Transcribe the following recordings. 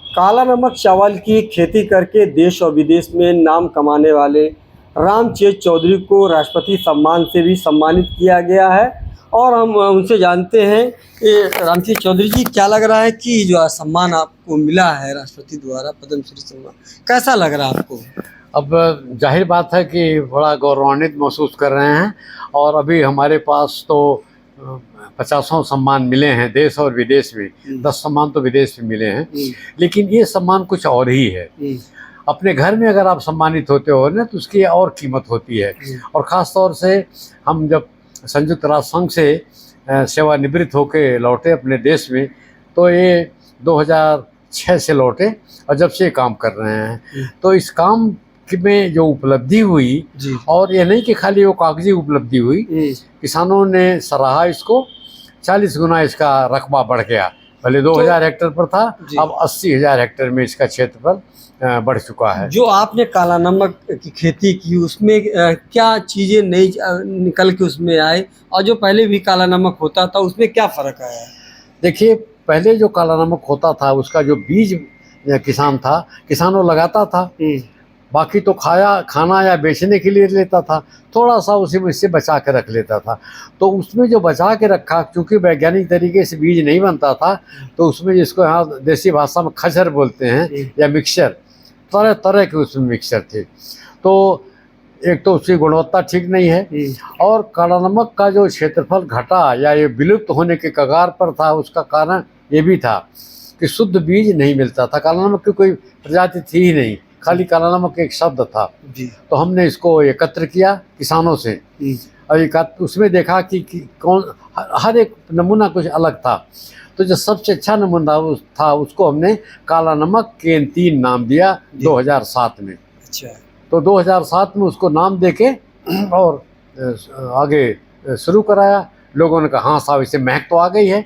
काला नमक चावल की खेती करके देश और विदेश में नाम कमाने वाले रामचेत चौधरी को राष्ट्रपति सम्मान से भी सम्मानित किया गया है। और हम उनसे जानते हैं कि रामचेत चौधरी जी, क्या लग रहा है कि जो सम्मान आपको मिला है राष्ट्रपति द्वारा, पद्मश्री सम्मान, कैसा लग रहा है आपको? अब जाहिर बात है कि बड़ा गौरवान्वित महसूस कर रहे हैं। और अभी हमारे पास तो 50 सम्मान मिले हैं देश और विदेश में। 10 सम्मान तो विदेश में मिले हैं, लेकिन ये सम्मान कुछ और ही है। अपने घर में अगर आप सम्मानित होते हो ना, तो उसकी और कीमत होती है। और ख़ास तौर से हम जब संयुक्त राष्ट्र संघ से सेवानिवृत्त होकर लौटे अपने देश में, तो ये 2006 से लौटे और जब से काम कर रहे हैं। तो इस काम में जो उपलब्धि हुई, और ये नहीं कि खाली वो कागजी उपलब्धि हुई, किसानों ने सराहा इसको। 40 गुना इसका रकबा बढ़ गया। पहले 2000 हेक्टेयर पर था, अब 80,000 हेक्टेयर में इसका क्षेत्रफल बढ़ चुका है। जो आपने काला नमक की खेती की, उसमें क्या चीज़ें नई निकल के उसमें आए, और जो पहले भी काला नमक होता था उसमें क्या फ़र्क आया? देखिए, पहले जो काला नमक होता था उसका जो बीज किसानों लगाता था, बाकी तो खाना या बेचने के लिए लेता था, थोड़ा सा उसी में से बचा के रख लेता था। तो उसमें जो बचा के रखा, क्योंकि वैज्ञानिक तरीके से बीज नहीं बनता था, तो उसमें जिसको यहाँ देसी भाषा में खचर बोलते हैं या मिक्सचर, तरह तरह के उसमें मिक्सचर थे। तो एक तो उसकी गुणवत्ता ठीक नहीं है, और काला नमक का जो क्षेत्रफल घटा या ये विलुप्त होने के कगार पर था, उसका कारण ये भी था कि शुद्ध बीज नहीं मिलता था। काला नमक की कोई प्रजाति थी ही नहीं, खाली काला नमक एक शब्द था। तो हमने इसको एकत्र किया किसानों से, और उसमें देखा कि कौन, हर एक नमूना कुछ अलग था। तो जो सबसे अच्छा नमूना था उसको हमने काला नमक केन 3 नाम दिया 2007 में। अच्छा। तो 2007 में उसको नाम देके और आगे शुरू कराया। लोगों ने कहा हाँ साहब, इसे महक तो आ गई है,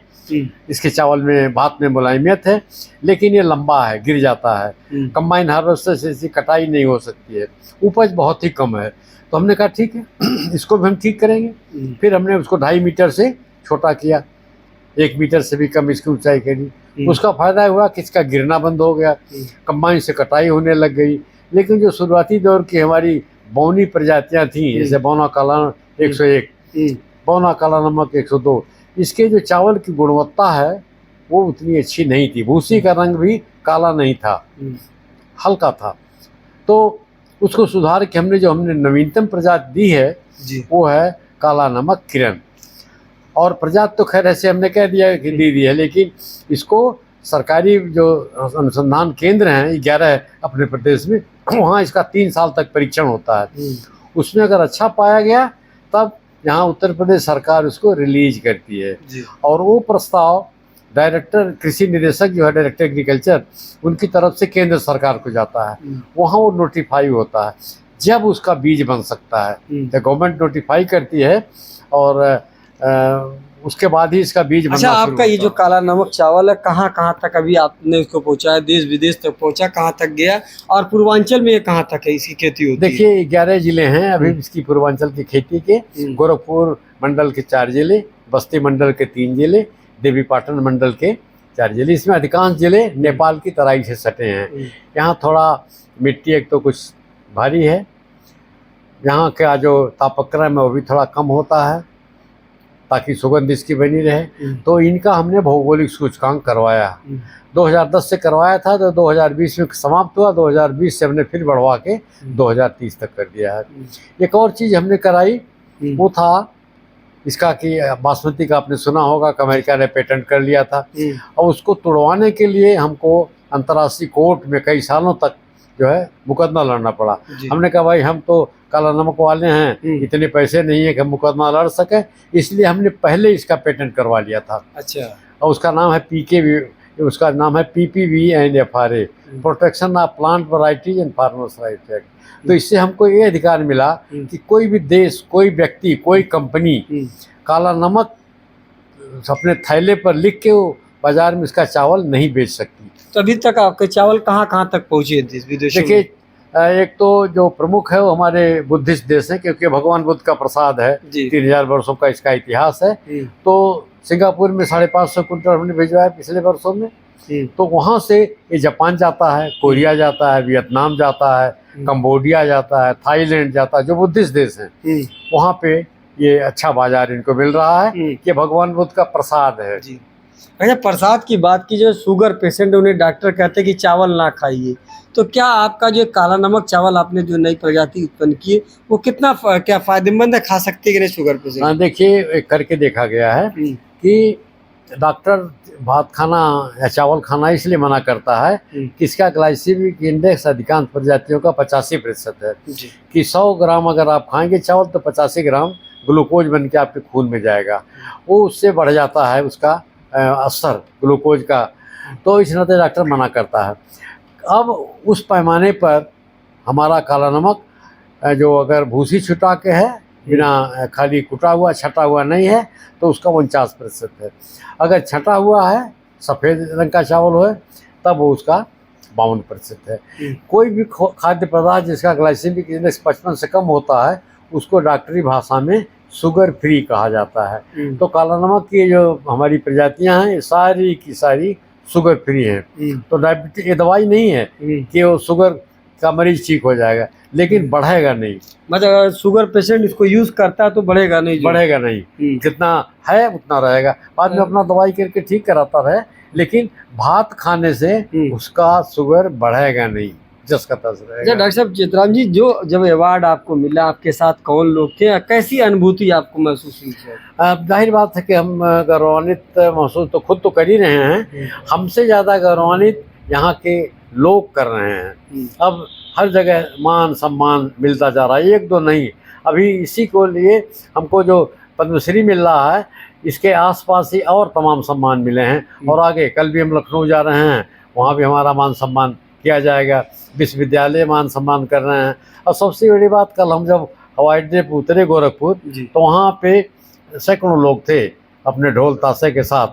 इसके चावल में भात में मुलायमियत है, लेकिन ये लंबा है, गिर जाता है, कंबाइन हार्वेस्टर से इसकी कटाई नहीं हो सकती है, उपज बहुत ही कम है। तो हमने कहा ठीक है, इसको भी हम ठीक करेंगे। फिर हमने उसको 2.5 मीटर से छोटा किया, 1 मीटर से भी कम इसकी ऊंचाई करी। उसका फायदा हुआ कि इसका गिरना बंद हो गया, कंबाइन से कटाई होने लग गई। लेकिन जो शुरुआती दौर की हमारी बौनी प्रजातियाँ थीं, जैसे बौना काला 101, बौना काला नमक 102, इसके जो चावल की गुणवत्ता है वो उतनी अच्छी नहीं थी। भूसी का रंग भी काला नहीं था, हल्का था। तो उसको सुधार के हमने नवीनतम प्रजाति दी है, वो है काला नमक किरण। और प्रजाति तो खैर ऐसे हमने कह दिया कि दी है, लेकिन इसको सरकारी जो अनुसंधान केंद्र हैं 11 अपने प्रदेश में, वहाँ इसका 3 साल तक परीक्षण होता है। उसमें अगर अच्छा पाया गया तब यहाँ उत्तर प्रदेश सरकार उसको रिलीज करती है, और वो प्रस्ताव डायरेक्टर कृषि निदेशक जो है, डायरेक्टर एग्रीकल्चर, उनकी तरफ से केंद्र सरकार को जाता है। वहाँ वो नोटिफाई होता है, जब उसका बीज बन सकता है। तो गवर्नमेंट नोटिफाई करती है, और उसके बाद ही इसका बीज बनना। अच्छा, आपका ये जो काला नमक चावल है, कहाँ कहाँ तक अभी आपने इसको पहुँचाया, देश विदेश तक पहुँचा, कहाँ तक गया, और पूर्वांचल में ये कहाँ तक है इसकी खेती होती है? देखिए, 11 जिले हैं अभी इसकी पूर्वांचल की खेती के। गोरखपुर मंडल के 4 जिले, बस्ती मंडल के 3 जिले, देवीपाटन मंडल के 4 जिले। इसमें अधिकांश जिले नेपाल की तराई से सटे हैं। यहाँ थोड़ा मिट्टी एक तो कुछ भारी है, यहाँ का जो तापक्रम है वो भी थोड़ा कम होता है, ताकि सुगंध इसकी बनी रहे। तो इनका हमने भौगोलिक सूचकांक करवाया, 2010 से करवाया था, तो 2020 में समाप्त हुआ। 2020 से हमने फिर बढ़वा के 2030 तक कर दिया है। एक और चीज़ हमने कराई, वो था इसका कि बासमती का आपने सुना होगा कि अमेरिका ने पेटेंट कर लिया था, और उसको तुड़वाने के लिए हमको अंतर्राष्ट्रीय कोर्ट में कई सालों तक जो है मुकदमा लड़ना पड़ा। हमने कहा भाई, हम तो काला नमक वाले हैं, इतने पैसे नहीं है कि हम मुकदमा लड़ सके, इसलिए हमने पहले इसका पेटेंट करवा लिया था। अच्छा। और उसका नाम है उसका नाम है PPV&FRA, protection of plant varieties and farmers right act. तो इससे हमको ये अधिकार मिला कि कोई भी देश, कोई व्यक्ति, कोई कंपनी काला नमक अपने थैले पर लिख के वो बाजार में इसका चावल नहीं बेच सकती। तो अभी तक आपके चावल कहाँ कहाँ तक पहुँचे देश विदेशों में? देखिए, एक तो जो प्रमुख है वो हमारे बुद्धिस्ट देश हैं, क्योंकि भगवान बुद्ध का प्रसाद है, 3000 वर्षों का इसका इतिहास है। तो सिंगापुर में 550 कुंटल हमने भिजवाया पिछले वर्षों में, तो वहाँ से ये जापान जाता है, कोरिया जाता है, वियतनाम जाता है, कंबोडिया जाता है, थाईलैंड जाता है, जो बुद्धिस्ट देश हैं वहाँ पे ये अच्छा बाजार इनको मिल रहा है। ये भगवान बुद्ध का प्रसाद है। जी। अच्छा, प्रसाद की बात की, जो शुगर पेशेंट उन्हें डॉक्टर कहते हैं कि चावल ना खाइए, तो क्या आपका जो काला नमक चावल आपने जो नई प्रजाति उत्पन्न की है वो कितना क्या फायदेमंद है, खा सकते हैं कि नहीं शुगर पेशेंट? हाँ, देखिए करके देखा गया है कि डॉक्टर भात खाना या चावल खाना इसलिए मना करता है कि इसका ग्लाइसेमिक इंडेक्स अधिकांश प्रजातियों का 85% है कि 100 ग्राम अगर आप खाएंगे चावल तो 85 ग्राम ग्लूकोज बन के आपके खून में जाएगा, वो उससे बढ़ जाता है उसका असर ग्लूकोज का, तो इस नाते डॉक्टर मना करता है। अब उस पैमाने पर हमारा काला नमक जो अगर भूसी छुटा के है, बिना खाली कुटा हुआ छटा हुआ नहीं है, तो उसका 49% है। अगर छटा हुआ है, सफ़ेद रंग का चावल हो तब वो उसका 52% है। कोई भी खाद्य पदार्थ जिसका ग्लाइसेमिक इंडेक्स 55 से कम होता है उसको डॉक्टरी भाषा में शुगर फ्री कहा जाता है। तो काला नमक की जो हमारी प्रजातियां हैं सारी की सारी शुगर फ्री हैं। तो डायबिटीज ये दवाई नहीं है कि वो शुगर का मरीज ठीक हो जाएगा, लेकिन बढ़ेगा नहीं। मतलब अगर शुगर पेशेंट इसको यूज करता है तो बढ़ेगा नहीं? बढ़ेगा नहीं, जितना है उतना रहेगा। बाद में अपना दवाई करके ठीक कराता रहे, लेकिन भात खाने से उसका शुगर बढ़ेगा नहीं, जिसका तस रहेगा। डॉक्टर साहब चित्राम जी, जो जब अवार्ड आपको मिला, आपके साथ कौन लोग थे, कैसी अनुभूति आपको महसूस हुई? जाहिर बात है कि हम गौरवान्वित महसूस तो खुद तो कर ही रहे हैं, हमसे ज़्यादा गौरवान्वित यहाँ के लोग कर रहे हैं। अब हर जगह मान सम्मान मिलता जा रहा है, एक दो नहीं। अभी इसी को लिए हमको जो पद्मश्री मिल रहा है, इसके आसपास ही और तमाम सम्मान मिले हैं। और आगे कल भी हम लखनऊ जा रहे हैं, वहाँ भी हमारा मान सम्मान किया जाएगा। विश्वविद्यालय मान सम्मान कर रहे हैं। और सबसे बड़ी बात, कल हम जब हवाई अड्डे पर उतरे गोरखपुर, तो वहाँ पे सैकड़ों लोग थे अपने ढोल ताशे के साथ,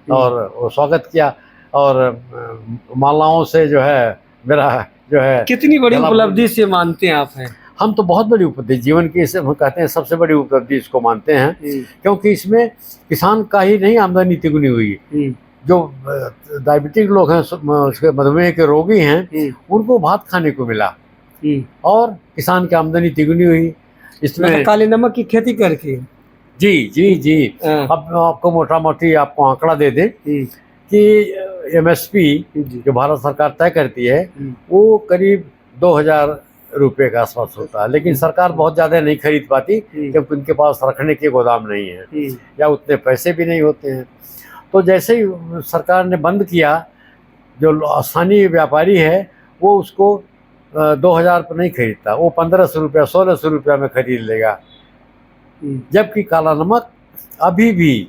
और वो स्वागत किया और मालाओं से जो है मेरा जो है। कितनी बड़ी उपलब्धि से मानते हैं आप? हैं हम तो बहुत बड़ी उपलब्धि जीवन की, इसे हम कहते हैं सबसे बड़ी उपलब्धि इसको मानते हैं, क्योंकि इसमें किसान का ही नहीं आमदनी तिगुनी हुई। जो डायबिटिक लोग हैं, उसके मधुमेह के रोगी हैं, उनको भात खाने को मिला और किसान की आमदनी तिगुनी हुई इसमें। काले नमक की खेती करके? जी जी जी। अब आपको मोटा मोटी आपको आंकड़ा दे दें कि MSP जो भारत सरकार तय करती है वो करीब 2000 रुपये के आसपास होता है, लेकिन सरकार बहुत ज़्यादा नहीं खरीद पाती क्योंकि उनके पास रखने के गोदाम नहीं है या उतने पैसे भी नहीं होते हैं। तो जैसे ही सरकार ने बंद किया, जो स्थानीय व्यापारी है वो उसको 2000 पर नहीं खरीदता, वो 1500 रुपया 1600 रुपया में खरीद लेगा। जबकि काला नमक अभी भी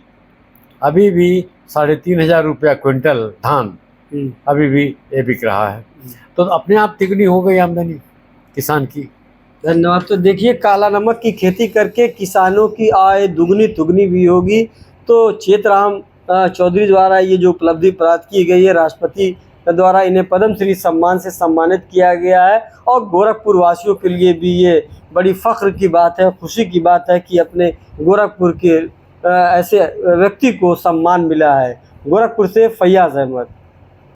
3500 रुपया क्विंटल धान अभी भी ये बिक रहा है। तो अपने आप तिगुनी हो गई आमदनी किसान की। धन्यवाद। तो देखिए, काला नमक की खेती करके किसानों की आय दुगनी तुगनी भी होगी। तो चेतराम चौधरी द्वारा ये जो उपलब्धि प्राप्त की गई है, राष्ट्रपति द्वारा इन्हें पद्मश्री सम्मान से सम्मानित किया गया है। और गोरखपुर वासियों के लिए भी ये बड़ी फ़ख्र की बात है, खुशी की बात है कि अपने गोरखपुर के ऐसे व्यक्ति को सम्मान मिला है। गोरखपुर से फैयाज़ अहमद।